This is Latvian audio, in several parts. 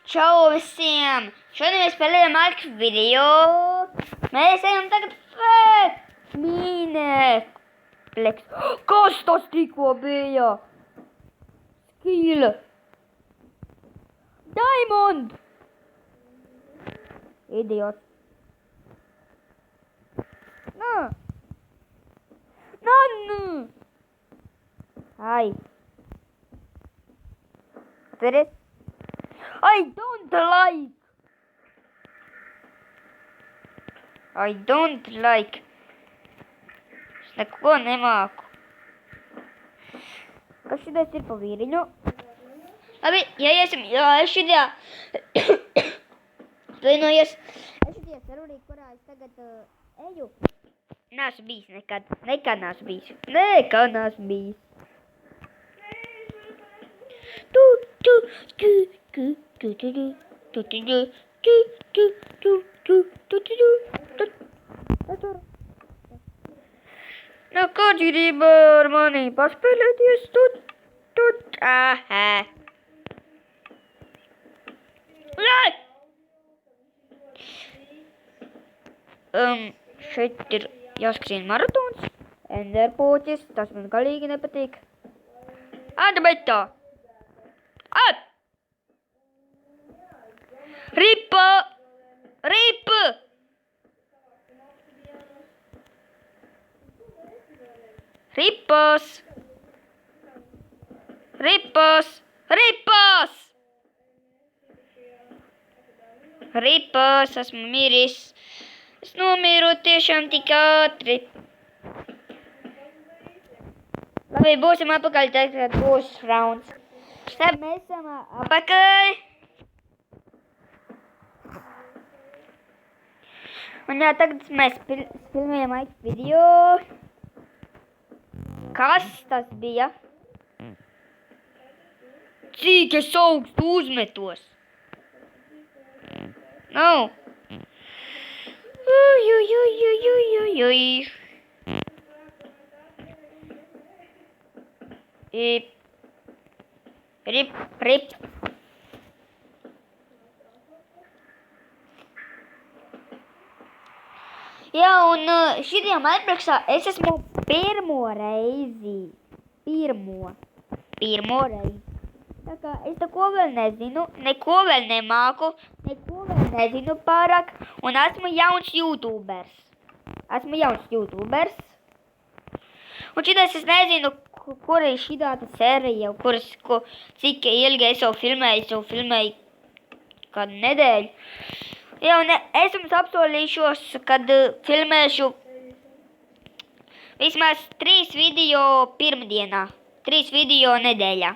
Čau visiem! Šodien mēs spēlējam Ark video. Mēs ejam tagad Mineplex. Kas tas tikko bija? Skila. Diamond! Idiots. No. None. Hi. What is it? I don't like. Es neko nemāku. Kas šitais ir pa vīriņu? Labi, es šitajā atvainojos. Es šitajā serverī, kurā es tagad eju. Neesmu bijis nekad. Nekad neesmu bijis. Nu, kāds grib ar mani paspēlēties? Aha. Šeit ir jāskrien maratons. Enderpoķis, tas man galīgi nepatīk. Atbeta! Ripa! Ripas! Esmu miris. Es nomiru tiešām tik ātri. Labi, būsim apakaļ, tagad būs rauns. Tad mēs esam apakaļ. Un jā, tagad mēs filmējam video. Kas tas bija? Cik es augstu uzmetos? Nav. Rip. Jā, un šitajā Minepleksā es esmu pirmo reizi. Tā kā es neko vēl nezinu, neko vēl nemāku, neko vēl nezinu pārāk, un esmu jauns YouTubers. Un šitais es nezinu, kur ir šitāta sērija, cik ilgi es jau filmēju kādu nedēļu. Jā, un es jums apsolīšos, kad filmēšu vismaz 3 video pirmdienā, 3 video nedēļā.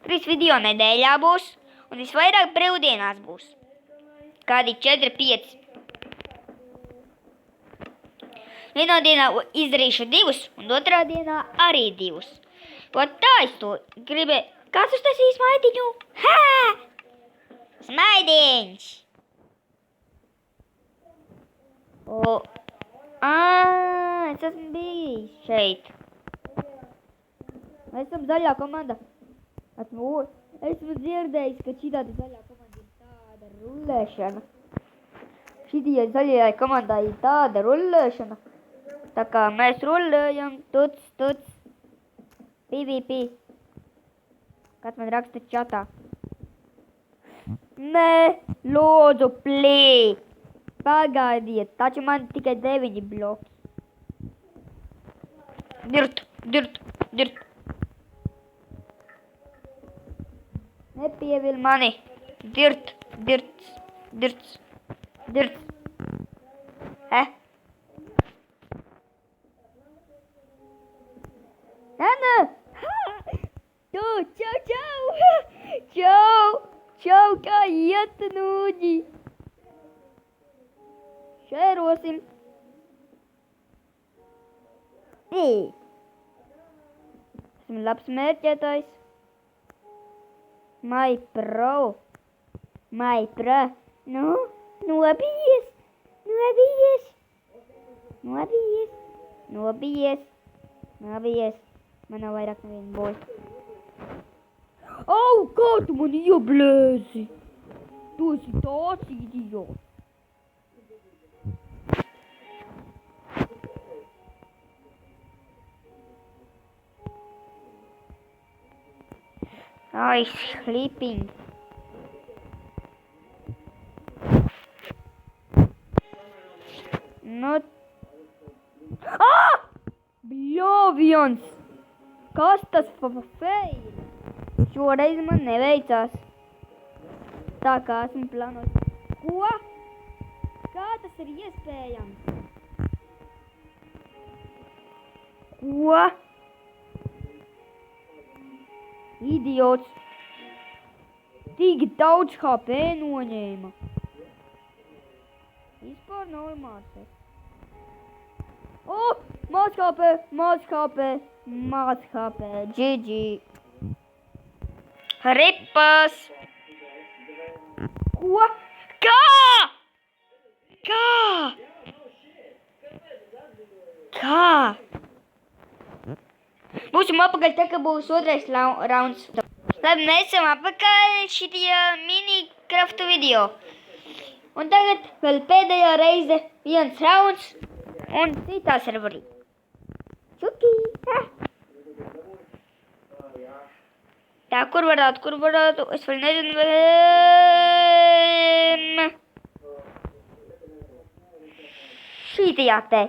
3 video nedēļā būs, un visvairāk brīvdienās būs. Kādi 4-5. Vienā dienā izdarīšu 2, un otrā dienā arī 2. Ot tā es to gribēju. Kāds uztaisīja smaidiņu? Smaidiņš! Es esmu bijis šeit. Mēs esam zaļā komanda. Esmu dzirdējis, ka šitāda zaļā komanda ir tāda rullēšana. Šitajā zaļajā komandā ir tāda rullēšana. Tā kā mēs rullējam, tuts. PvP. Kāds man raksta čatā. Nē, lūdzu, plī. Pagaidiet, taču man tikai 9 bloki. Dirt. Nepievil mani. Dirt. Nana! Čau, kā iet, nūģi? Šērosim. Esmu labs mērķētājs. My pro. Nu, nobijies. Man nav vairāk neviena boja. Au, kā tu mani ieblēzi? Tu esi tāds idiots. I sleeping. Not. Ah! Bļoviens! Kas tas fail? Šoreiz man neveicās. Tā kā esmu plānojis. Ko? Kā tas ir iespējams? Ko? Idiots. Tik daudz HP noņēma. Vispār normāls. Oh! Maz HP, maz HP, maz HP. GG. Ripas. Ko? Kā? Kā? Kā? Būsim apakaļ, tā kā būs otrais rauns. Labi, mēs esam apakaļ šitajā Minecraftu video. Un tagad vēl pēdējā reize viens rauns un citā serverī. Čuki! Ha! Tā, kur varētu? Es vēl nezinu. Šitajā te.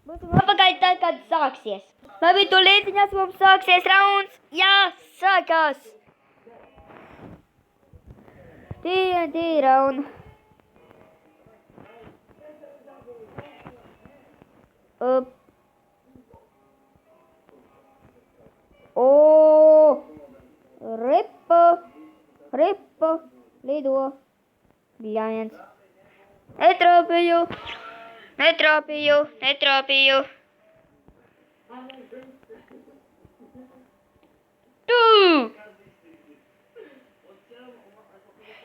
Būsim apakaļ tā, kad sāksies. Labi, tu līdziņās mums sāksies rauns. Jā, sākās. TNT raun. Ripa, lido. Bļājiens. Netrāpīju. Tu!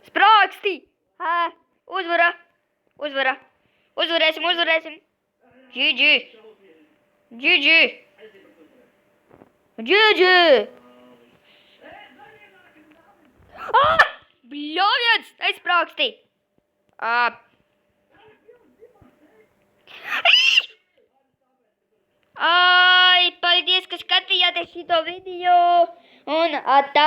Sprāksti! Uzvarēsim. GG. Bļoviens! Aizsprāksti! Ai, paldies, ka skatījāties šito video un atā.